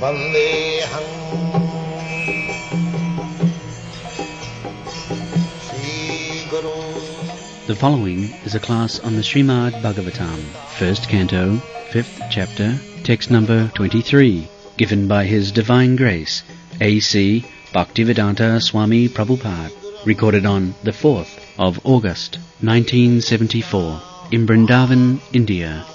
Vandeham Shri Guru. The following is a class on the Srimad Bhagavatam, first canto, 5th chapter, text number 23, given by His Divine Grace, A.C. Bhaktivedanta Swami Prabhupada, recorded on the 4th of August, 1974, in Vrindavan, India.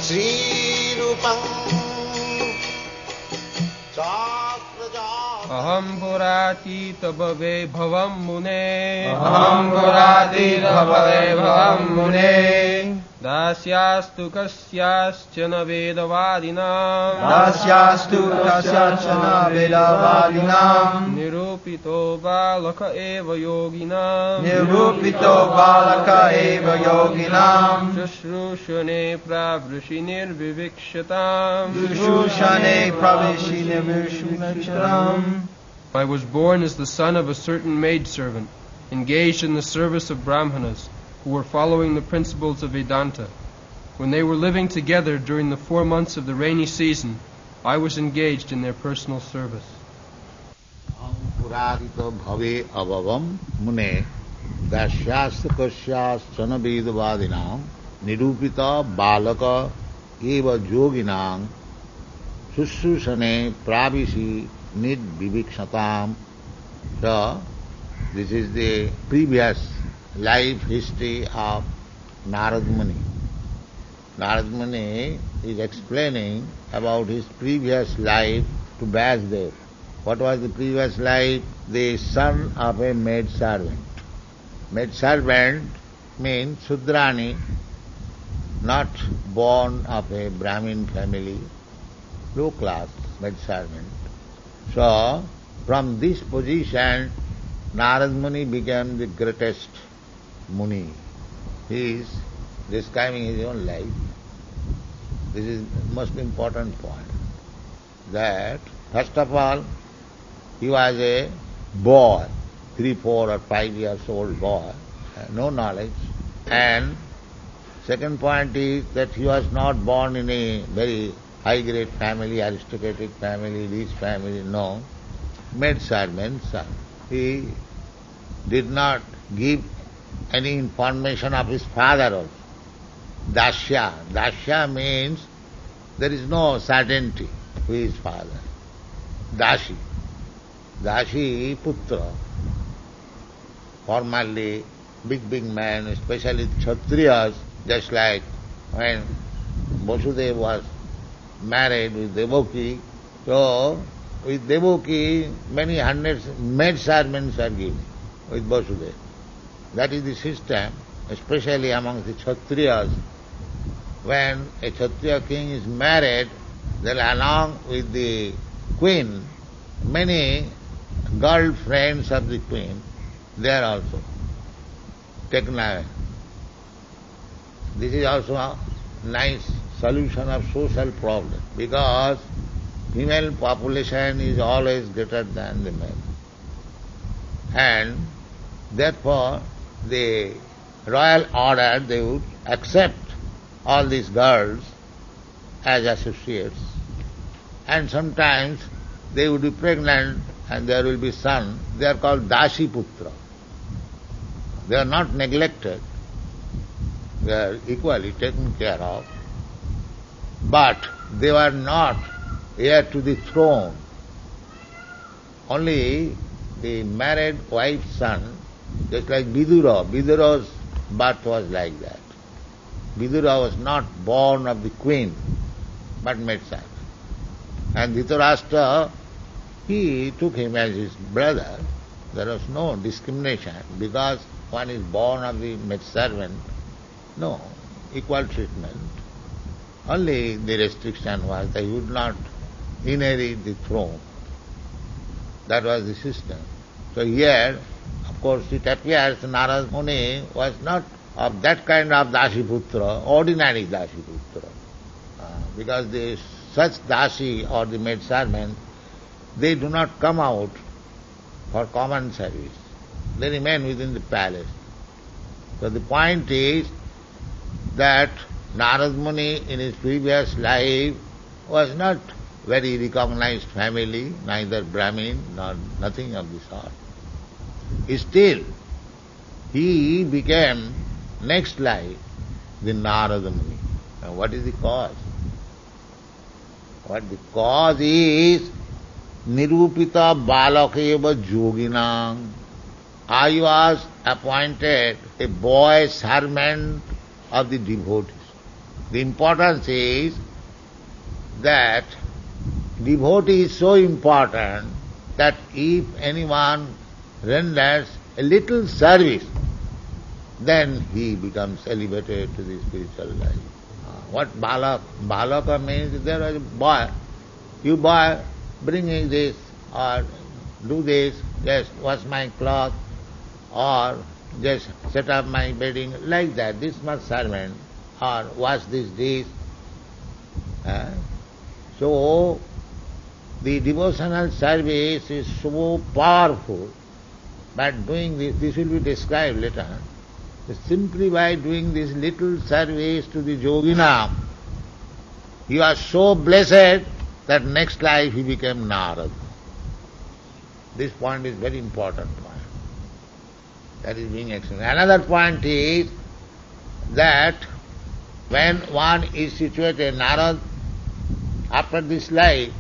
Shri Rupam अहं पुरातीत भवे भवं मुने अहं पुरातीत भवे भवं मुने दास्यास्तु कस्याश्चन वेदवादिनां दास्यास्तु कस्याचन वेदवादिनां निरूपितो बालक एव योगिनां निरूपितो बालक एव योगिनां शुश्रूषणे प्रावृषिनिर्विविक्षताम् शुश्रूषणे प्रविशिनिर्विविक्षताम्. I was born as the son of a certain maidservant, engaged in the service of Brahmanas, who were following the principles of Vedanta. When they were living together during the 4 months of the rainy season, I was engaged in their personal service. Puradita bhave abhavam mune dasyasya kasyasana vedavadinam nirupita balaka eva yoginam sushrusane pravisi nid vivikshatam. So, this is the previous life history of Narad Muni. Narad Muni is explaining about his previous life to Vyasdev. What was the previous life? The son of a maid servant. Maid servant means Sudrani, not born of a Brahmin family, low class maid servant. So, from this position, Narad Muni became the greatest Muni. He is describing his own life. This is the most important point. That, first of all, he was a boy, 3, 4 or 5 years old boy, no knowledge. And second point is that he was not born in a very high-grade family, aristocratic family, rich family, no. Maid servant son. He did not give any information of his father also. Dasya. Dasya means there is no certainty who is father. Dashi. Dashi putra. Formerly, big men, especially Kshatriyas, just like when Vasudeva was married with Devaki, so with Devaki many hundreds maid servants are given with Vasudeva. That is the system, especially among the Kshatriyas. When a Kshatriya king is married, then along with the queen, many girlfriends of the queen, they are also taken away. This is also a nice solution of social problem, because female population is always greater than the male. And therefore, the royal order, they would accept all these girls as associates, and sometimes they would be pregnant and there will be son. They are called Dashi Putra. They are not neglected. They are equally taken care of. But they were not heir to the throne. Only the married wife's son, just like Vidura. Vidura's birth was like that. Vidura was not born of the queen, but maid servant. And Dhritarashtra, he took him as his brother. There was no discrimination, because one is born of the maid servant. No, equal treatment. Only the restriction was that he would not inherit the throne. That was the system. So here, of course, it appears Narad Muni was not of that kind of Dashi-putra, ordinary Dashi-putra. Because such Dashi or the maid servant, they do not come out for common service. They remain within the palace. So the point is, that Narad Muni in his previous life was not very recognized family, neither Brahmin nor nothing of the sort. Still, he became next life the Narada Muni. Now what is the cause? What the cause is Nirupita Balakeva Yoginam. I was appointed a boy servant of the devotees. The importance is that devotee is so important that if anyone renders a little service, then he becomes elevated to the spiritual life. What balaka means, there is a boy. You boy, bring me this, or do this, just wash my cloth, or just set up my bedding, like that. This much servant, or wash this dish. So, the devotional service is so powerful, but doing this will be described later. Simply by doing this little service to the yogina, you are so blessed that next life he became Narada. This point is very important point. That is being explained. Another point is that when one is situated, Narada, after this life,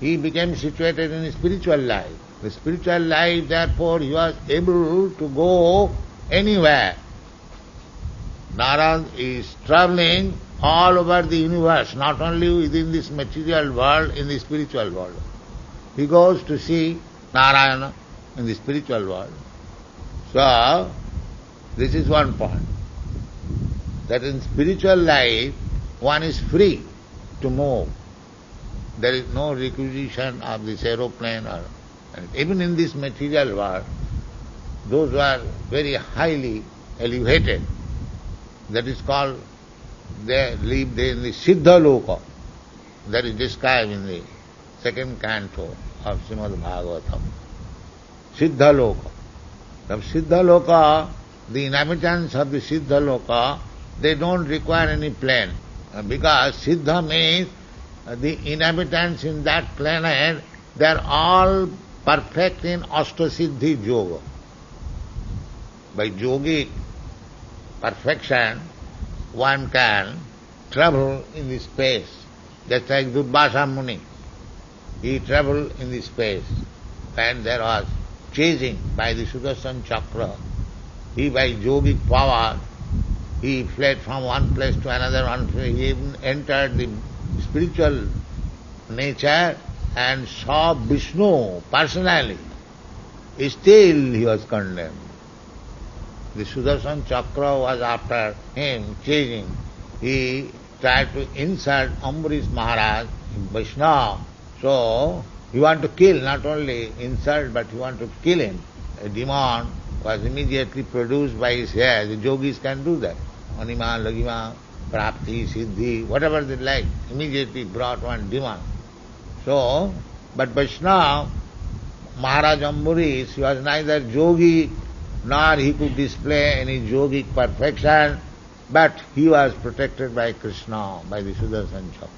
he became situated in spiritual life. The spiritual life, therefore, he was able to go anywhere. Narada is traveling all over the universe, not only within this material world, in the spiritual world. He goes to see Narayana in the spiritual world. So, this is one point. That in spiritual life, one is free to move. There is no requisition of this aeroplane or even in this material world. Those who are very highly elevated, that is called, they live in the Siddha Loka. That is described in the second canto of Srimad Bhagavatam. Siddha Loka. The Siddha Loka, the inhabitants of the Siddha Loka, they don't require any plane. Because Siddha means the inhabitants in that planet, they are all perfect in Ashtasiddhi Yoga. By yogic perfection, one can travel in the space. Just like Durvasa Muni. He travelled in the space. When there was chasing by the Sudarshan Chakra, he by yogic power, he fled from one place to another, he even entered the spiritual nature and saw Vishnu personally. Still he was condemned. The Sudarshan Chakra was after him, chasing. He tried to insult Ambarish Maharaj, Vaishnava. So, he wanted to kill, not only insult, but he wanted to kill him. A demon was immediately produced by his hair. The yogis can do that. Anima, Lagima, Prapti, Siddhi, whatever they like, immediately brought one demon. So, but Vaishnava, Maharaj Ambarish, he was neither yogi, nor he could display any yogic perfection, but he was protected by Krishna, by the Sudarshan Chakra.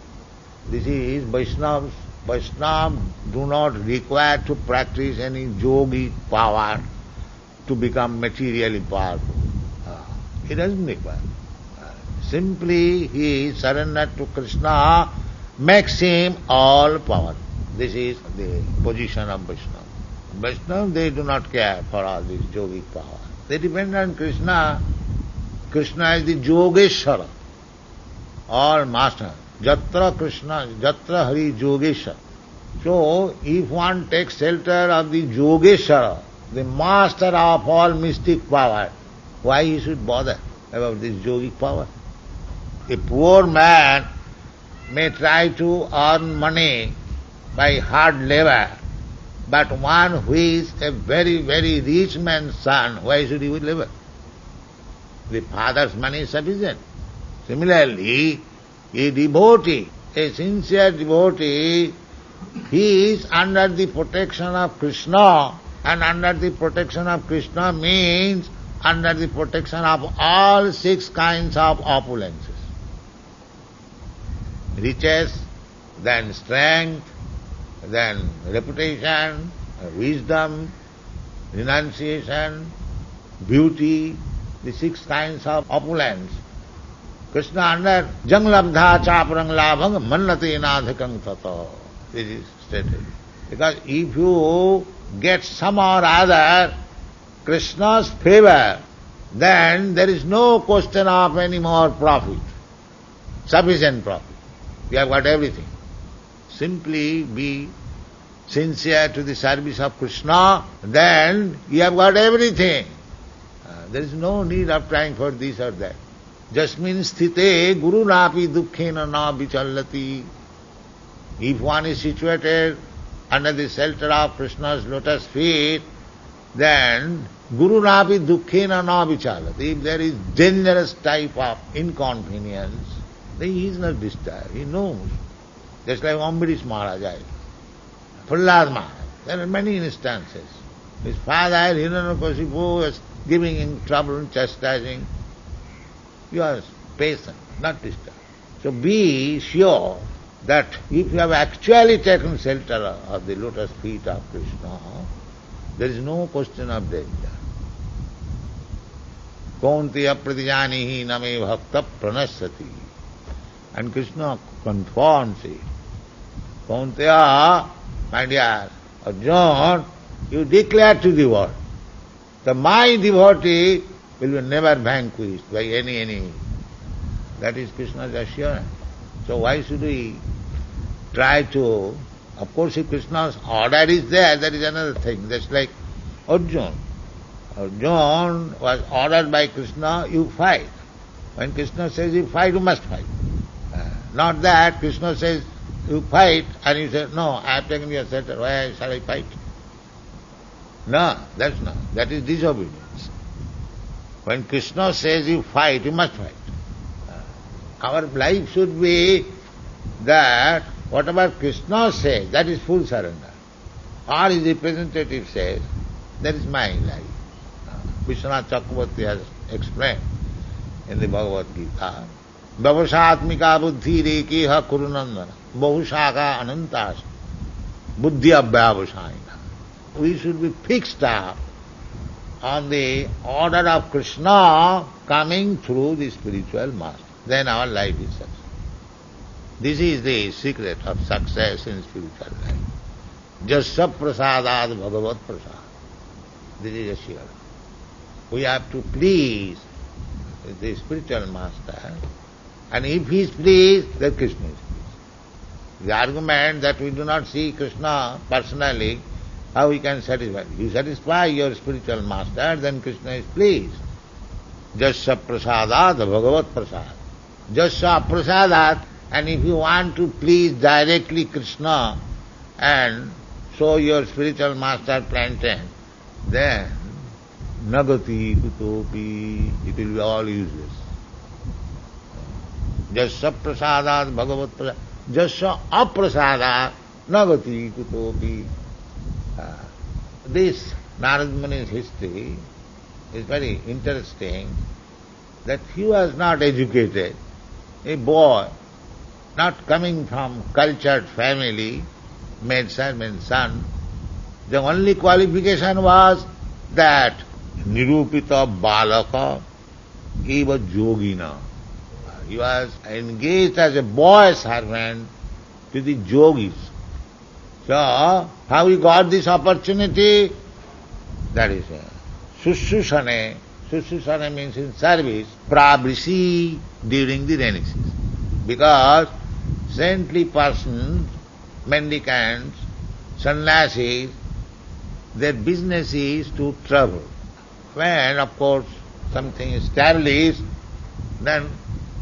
This is Vaishnavas. Vaishnavas do not require to practice any yogic power to become materially powerful. He doesn't require. Simply he surrendered to Krishna, makes him all power. This is the position of Vaishnava. Vaishnava, they do not care for all this yogic power. They depend on Krishna. Krishna is the Yogeshwara, all master. Jatra Krishna, Jatra Hari Yogeshwara. So, if one takes shelter of the Yogeshwara, the master of all mystic power, why he should bother about this yogic power? A poor man may try to earn money by hard labor, but one who is a very, very rich man's son, why should he labor? The father's money is sufficient. Similarly, a devotee, a sincere devotee, he is under the protection of Krishna, and under the protection of Krishna means under the protection of all 6 kinds of opulences. Riches, then strength, then reputation, wisdom, renunciation, beauty, the 6 kinds of opulence. Krishna under jang labdha chaparang labhang mannate nadhakang tato. This is stated. Because if you get some or other Krishna's favor, then there is no question of any more profit. Sufficient profit. You have got everything. Simply be sincere to the service of Krishna, then you have got everything. There is no need of trying for this or that. Jasmin sthite guru napi dukkhena na vichallati. If one is situated under the shelter of Krishna's lotus feet, then guru napi dukkhena na vichallati. If there is dangerous type of inconvenience, then he is not disturbed. He knows. Just like Ambarish Maharaj, Prahlad Maharaj. There are many instances. His father, Hiranyakashipu, was giving him trouble, chastising. You are patient, not disturbed. So be sure that if you have actually taken shelter of the lotus feet of Krishna, there is no question of danger. Kaunteya pratijanihi name bhakta pranasati. And Krishna confirms it. Kaunteya, my dear Arjuna, you declare to the world that my devotee will be never vanquished by any. That is Krishna's assurance. So why should we try to... Of course, if Krishna's order is there, that is another thing. Just like Arjuna. Arjuna was ordered by Krishna, you fight. When Krishna says you fight, you must fight. Not that Krishna says you fight and you say, no, I have taken your shelter, why shall I fight? No, that's not. That is disobedience. When Krishna says you fight, you must fight. Our life should be that whatever Krishna says, that is full surrender. Or his representative says, that is my life. Vishwanath Chakravarti has explained in the Bhagavad Gita, Vyavasatmika buddhi rekeha kurunandana bahushaka anantas buddhi abhyavasayina. We should be fixed up on the order of Krishna coming through the spiritual master. Then our life is success. This is the secret of success in spiritual life. Jasya prasadad bhagavat prasad. This is assured. We have to please the spiritual master, and if he is pleased, then Krishna is pleased. The argument that we do not see Krishna personally, how we can satisfy? You satisfy your spiritual master, then Krishna is pleased. Jasya prasadat bhagavat prasad. Jasya prasadat, and if you want to please directly Krishna and show your spiritual master plantain, then nagati kutopi, it will be all useless. Jasya prasadat bhagavat prasad. Jasya aprasadat nagati kutopi. This Narad Muni's history is very interesting, that he was not educated, a boy, not coming from cultured family, made servant son. The only qualification was that nirupita balaka eva yogina. He was engaged as a boy servant to the yogis. So, how he got this opportunity? That is Sushushane. Sushushane means in service, prabrisi during the rainy season. Because saintly persons, mendicants, sannyasis, their business is to travel. When, of course, something is established, then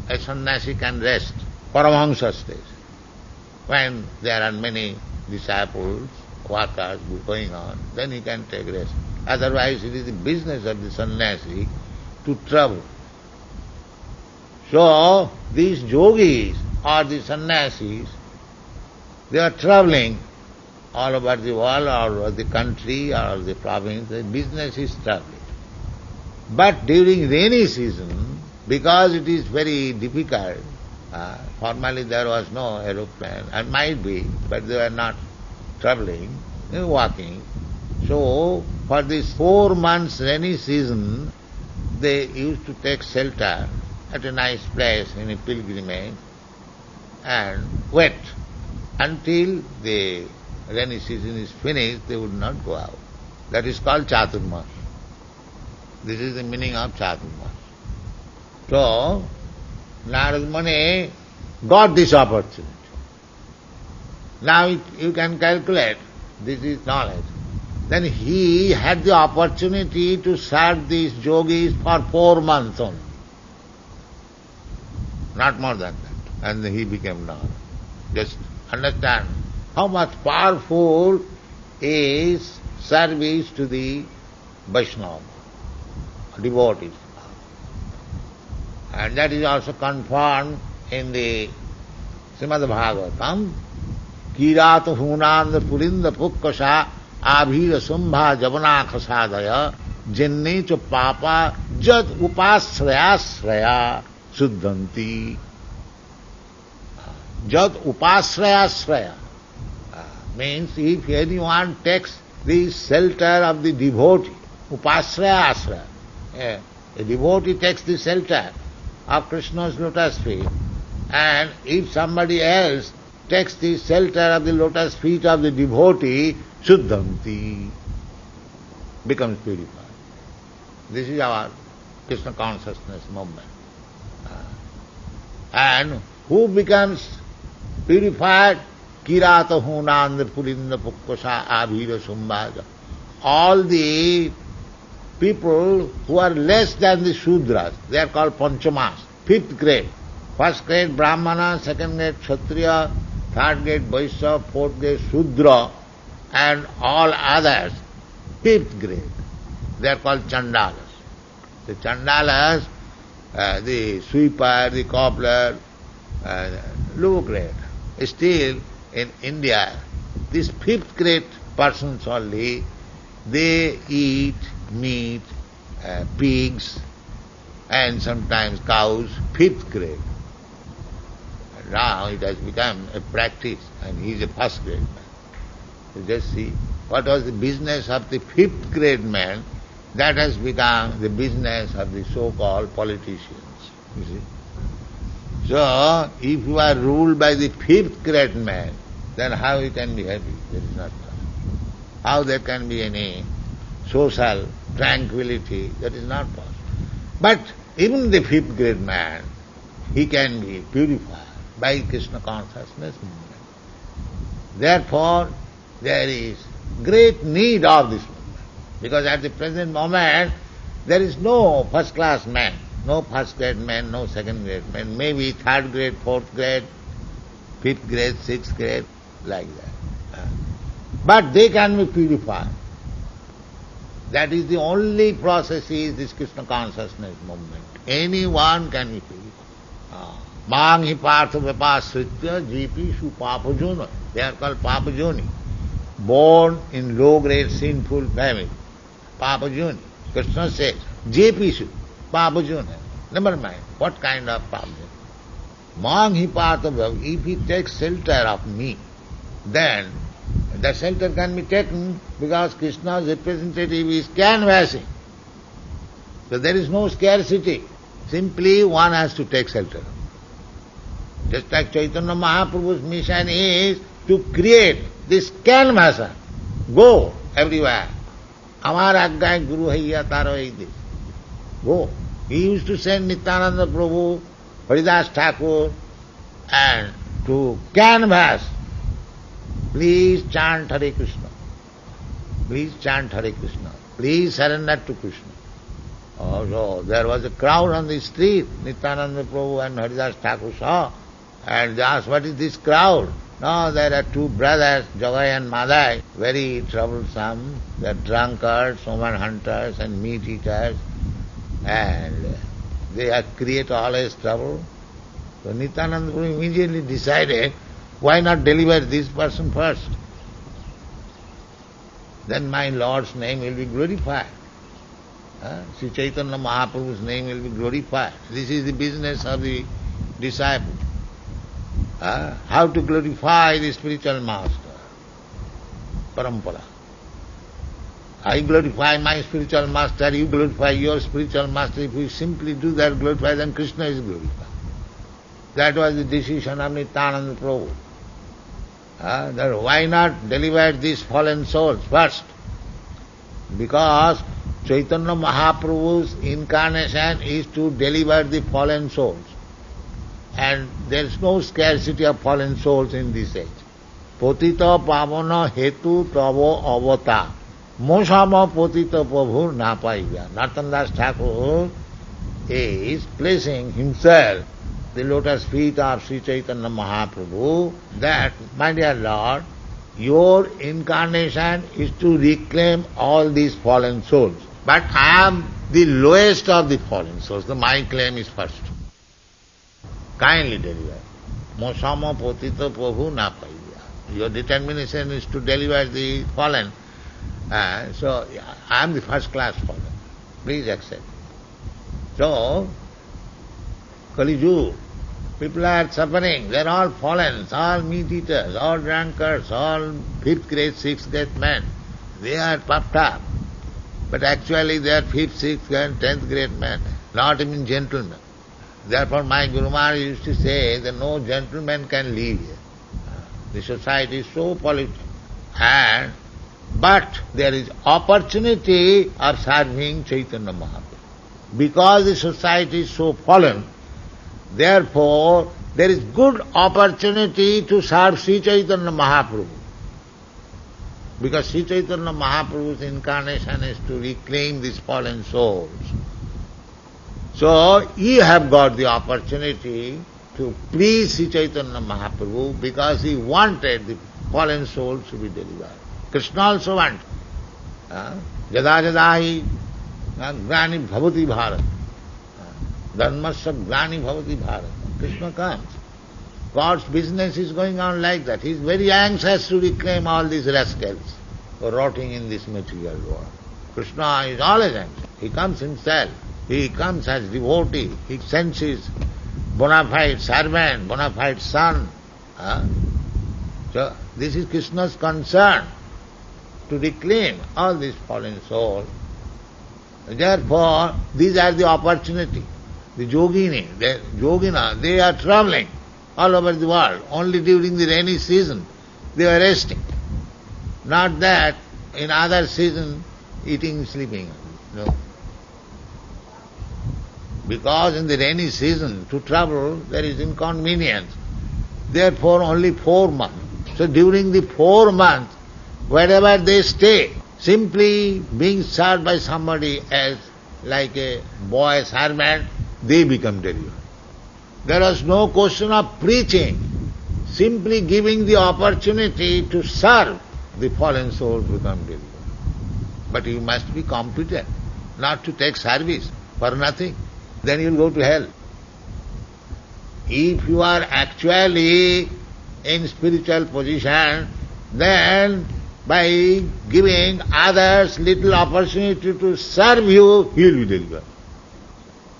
a sannyasi can rest. Paramahamsa stays. When there are many disciples, workers going on, then he can take rest. Otherwise, it is the business of the sannyasi to travel. So, these yogis or the sannyasis, they are traveling all over the world, all over the country, or the province. The business is traveling. But during rainy season, because it is very difficult, formerly there was no aeroplane, and might be, but they were not traveling, they were walking. So, for this 4 months rainy season, they used to take shelter at a nice place in a pilgrimage and wait until the rainy season is finished. They would not go out. That is called Chaturmas. This is the meaning of Chaturmas. So, Narad Muni got this opportunity. Now you can calculate, this is knowledge. Then he had the opportunity to serve these yogis for 4 months only. Not more than that. And he became Narad. Just understand how much powerful is service to the Vaishnava, devotees. And that is also confirmed in the Srimad Bhagavatam. Kirat hunand purinda pukkasa abhira sumbha javana khasadaya jenne cha papa jad upasraya sraya suddhanti. Jad upasraya sraya means if anyone takes the shelter of the devotee, upasraya asraya, a devotee takes the shelter of Krishna's lotus feet, and if somebody else takes the shelter of the lotus feet of the devotee, Suddhanti, becomes purified. This is our Krishna consciousness movement. And who becomes purified? Kirata hunand purinda pukkasa abhira sumbhaja. All the people who are less than the Shudras, they are called Panchamas, 5th grade. 1st grade Brahmana, 2nd grade Kshatriya, 3rd grade Vaishya, 4th grade Shudra, and all others, 5th grade. They are called Chandalas. The Chandalas, the sweeper, the cobbler, low grade. Still, in India, these 5th grade persons only, they eat meat, pigs, and sometimes cows, 5th grade. Now it has become a practice, and he is a 1st grade man. So just see, what was the business of the 5th grade man, that has become the business of the so-called politicians. You see? So, if you are ruled by the 5th grade man, then how you can be happy? That is not possible. How there can be any social tranquility? That is not possible. But even the 5th grade man, he can be purified by Krishna consciousness movement. Therefore, there is great need of this movement. Because at the present moment, there is no 1st class man, no 1st grade man, no 2nd grade man, maybe 3rd grade, 4th grade, 5th grade, 6th grade, like that. But they can be purified. That is the only process is this Krishna consciousness movement. Anyone can be purified. Mang hi partha vipasritya jipishu papajuna. They are called papajuni. Born in low grade sinful family. Papajuni. Krishna says, jipishu papajuna. Never mind, what kind of papajuna? Mang hi partha vipasritya. If he takes shelter of me, then the shelter can be taken because Krishna's representative is canvassing. So there is no scarcity. Simply one has to take shelter. Just like Chaitanya Mahaprabhu's mission is to create this canvasser. Go everywhere. Amar aggai guru haiya taro this. Go. He used to send Nityananda Prabhu, Haridas Thakur, and to canvass. Please chant Hare Krishna. Please chant Hare Krishna. Please surrender to Krishna. So there was a crowd on the street. Nityananda Prabhu and Haridas Thakur saw, and they asked, what is this crowd? No, there are 2 brothers, Jagai and Madai, very troublesome. They are drunkards, woman hunters and meat eaters, and they create always trouble. So Nityananda Prabhu immediately decided, why not deliver this person first? Then my Lord's name will be glorified. Sri Chaitanya Mahaprabhu's name will be glorified. This is the business of the disciple. How to glorify the spiritual master, parampara. I glorify my spiritual master, you glorify your spiritual master. If we simply do that, glorify, then Krishna is glorified. That was the decision of Nityananda Prabhu. That why not deliver these fallen souls first? Because Chaitanya Mahaprabhu's incarnation is to deliver the fallen souls. And there is no scarcity of fallen souls in this age. Potita pavana hetu tavo avata. Mosama potita prabhu na paivya. Narottam Das Thakur is placing himself the lotus feet of Sri Chaitanya Mahaprabhu that, my dear Lord, your incarnation is to reclaim all these fallen souls. But I am the lowest of the fallen souls. So my claim is first. Kindly deliver. Mosama potita prabhu na paivya. Your determination is to deliver the fallen. So I am the first class fallen. Please accept. So, Kali Yuga, people are suffering. They are all fallen, all meat eaters, all drunkards, all 5th grade, 6th grade men. They are puffed up. But actually they are 5th, 6th and 10th grade men, not even gentlemen. Therefore my Guru Maharaj used to say that no gentleman can live here. The society is so polluted. But there is opportunity of serving Chaitanya Mahaprabhu. Because the society is so fallen, therefore there is good opportunity to serve Sri Chaitanya Mahaprabhu. Because Sri Chaitanya Mahaprabhu's incarnation is to reclaim these fallen souls. So you have got the opportunity to please Sri Chaitanya Mahaprabhu because he wanted the fallen souls to be delivered. Krishna also wanted. Jada jada hi grani bhavati bharat. Dharmasya grani bhavati bharat. Krishna comes. God's business is going on like that. He is very anxious to reclaim all these rascals who are rotting in this material world. Krishna is always anxious. He comes himself. He comes as devotee. He sends his bona fide servant, bona fide son. So this is Krishna's concern, to reclaim all these fallen souls. Therefore, these are the opportunity. The yogina, they are traveling all over the world. Only during the rainy season they are resting. Not that in other season eating, sleeping. No. Because in the rainy season to travel there is inconvenience. Therefore only 4 months. So during the 4 months, wherever they stay, simply being served by somebody else, like a boy servant, they become delivered. There was no question of preaching. Simply giving the opportunity to serve, the fallen souls become delivered. But you must be competent, not to take service for nothing. Then you will go to hell. If you are actually in spiritual position, then by giving others little opportunity to serve you, he will be delivered.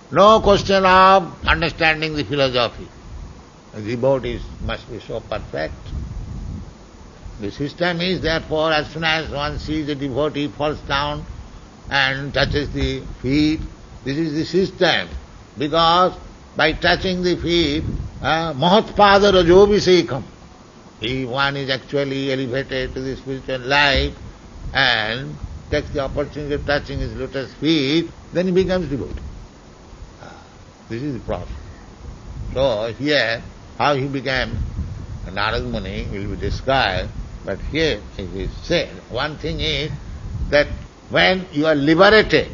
No question of understanding the philosophy. The devotees must be so perfect. The system is therefore, as soon as one sees a devotee falls down and touches the feet, this is the system. Because by touching the feet, Mahatpada Rajobhisekam, one is actually elevated to the spiritual life and takes the opportunity of touching his lotus feet, then he becomes devotee. This is the process. So here, how he became Narad Muni will be described, but here it is said, one thing is that when you are liberated,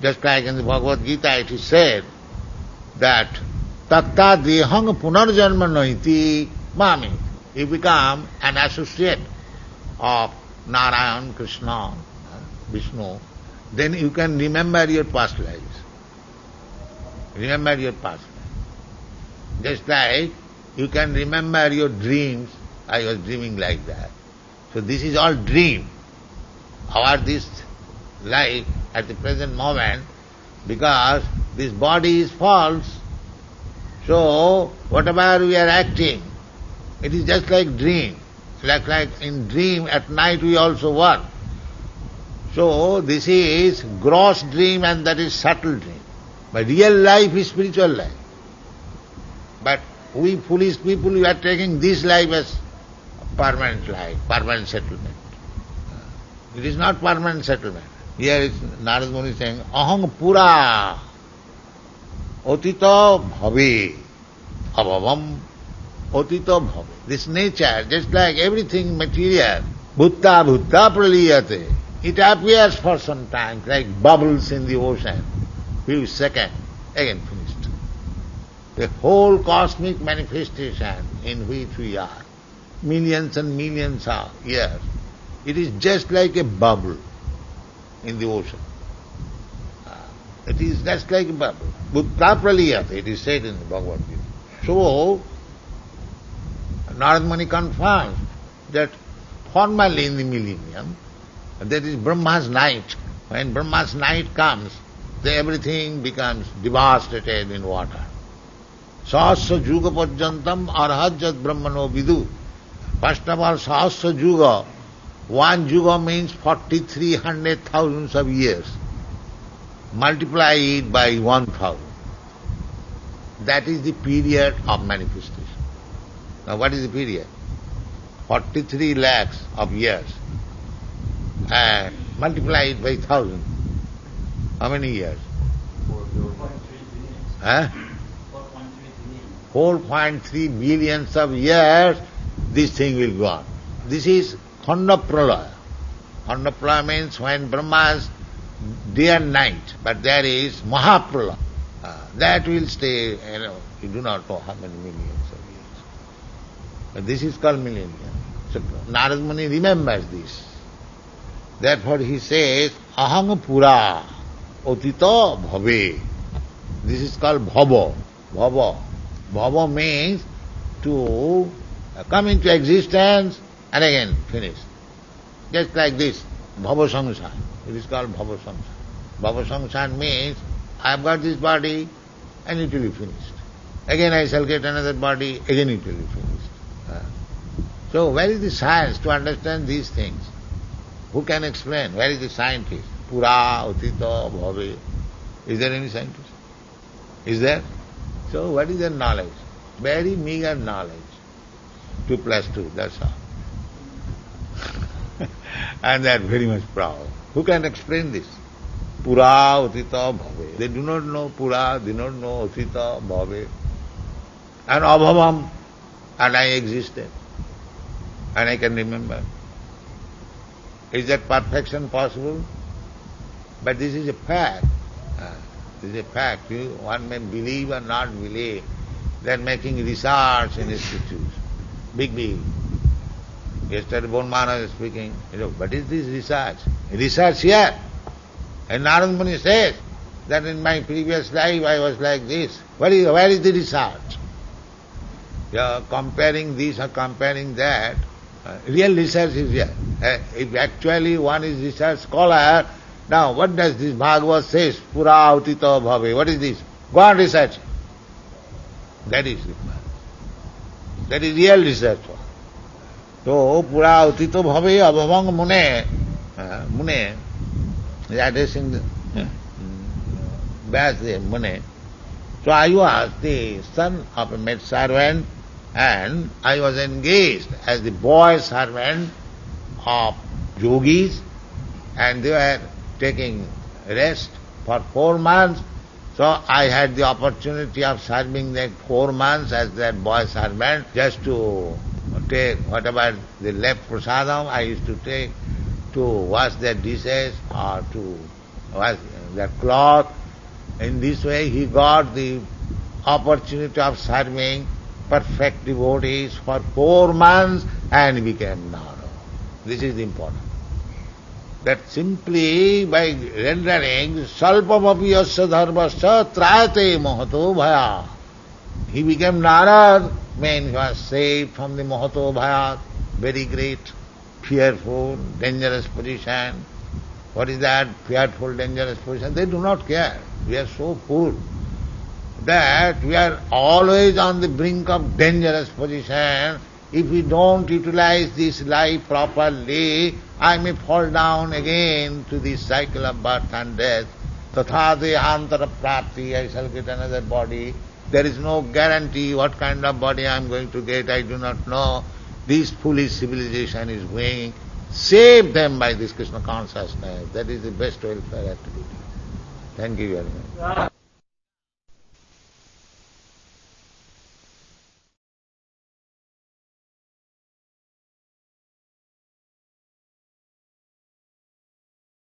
just like in the Bhagavad Gita it is said that Tatta dehang punarjanma naiti mami. You become an associate of Narayan, Krishna, Vishnu, then you can remember your past lives. Remember your past lives. Just like you can remember your dreams. I was dreaming like that. So this is all dream. Our this life at the present moment, because this body is false. So whatever we are acting, it is just like dream. Like in dream at night we also work. So this is gross dream and that is subtle dream. But real life is spiritual life. But we foolish people, we are taking this life as permanent life, permanent settlement. It is not permanent settlement. Here is Narad Muni saying, Aham pura otita bhave abhavam otita bhave. This nature, just like everything material, bhutta bhutta praliyate, it appears for some time like bubbles in the ocean, few seconds, again finished. The whole cosmic manifestation in which we are, millions and millions of years, it is just like a bubble in the ocean. It is just like a bubble. Bhutta praliyate, it is said in the Bhagavad Gita. So, Narad Muni confirms that formerly in the millennium, that is Brahma's night. When Brahma's night comes, everything becomes devastated in water. Sahasra Juga Pajyantam Arhajat Brahmano Vidu. First of all, Sahasra Juga. One Juga means 4,300,000 of years. Multiply it by 1,000. That is the period of manifestation. Now what is the period? 43 lakhs of years. And multiply it by 1,000. How many years? 4.3 billions of years, this thing will go on. This is Khanda Pralaya. Khanda Pralaya means when Brahma's day and night, but there is Mahapralaya. That will stay, you do not know how many millions of years. But this is called millennium. So Narad Muni remembers this. Therefore he says, Aham pura otita bhave. This is called bhava. Bhava. Bhava means to come into existence and again finish. Just like this, bhava samsara. It is called bhava samsara. Bhava samsara means, I have got this body and it will be finished. Again I shall get another body, again it will be finished. So where is the science to understand these things? Who can explain? Where is the scientist? Pura, utita, bhave. Is there any scientist? Is there? So what is their knowledge? Very meager knowledge. 2 plus 2, that's all. And they are very much proud. Who can explain this? Pura, utita, bhave. They do not know pura, they do not know utita, bhave. And abhavam, and I existed. And I can remember. Is that perfection possible? But this is a fact. This is a fact. One may believe or not believe. They are making research in institutes. Big. Yesterday Bonmana was speaking. What is this research? Research here. And Narad Muni says that in my previous life I was like this. Where is the research? You are comparing this or comparing that. Real research is here. If actually one is research scholar, now what does this Bhagavad says? Pura utita bhave. What is this? Go on research. That is required. That is real research. So pura utita bhave abhavang mune is addressing the Vyasdev Mune. So I was the son of a maid servant, and I was engaged as the boy servant of yogis, and they were taking rest for 4 months. So I had the opportunity of serving them 4 months as their boy servant, just to take whatever they left prasadam, I used to take to wash their dishes or to wash their cloth. In this way he got the opportunity of serving perfect devotees for 4 months and became Narada. This is important. That simply by rendering salpamapi yasya dharmasya trayate mahato bhaya, he became Narada, means he was saved from the mahato bhaya, very great, fearful, dangerous position. what is that fearful, dangerous position? They do not care. We are so full that we are always on the brink of dangerous position. If we don't utilize this life properly, I may fall down again to this cycle of birth and death. Tatha dehantara prapti, I shall get another body. There is no guarantee what kind of body I am going to get, I do not know. This foolish civilization is going. Save them by this Krishna consciousness. That is the best welfare activity. Thank you very much.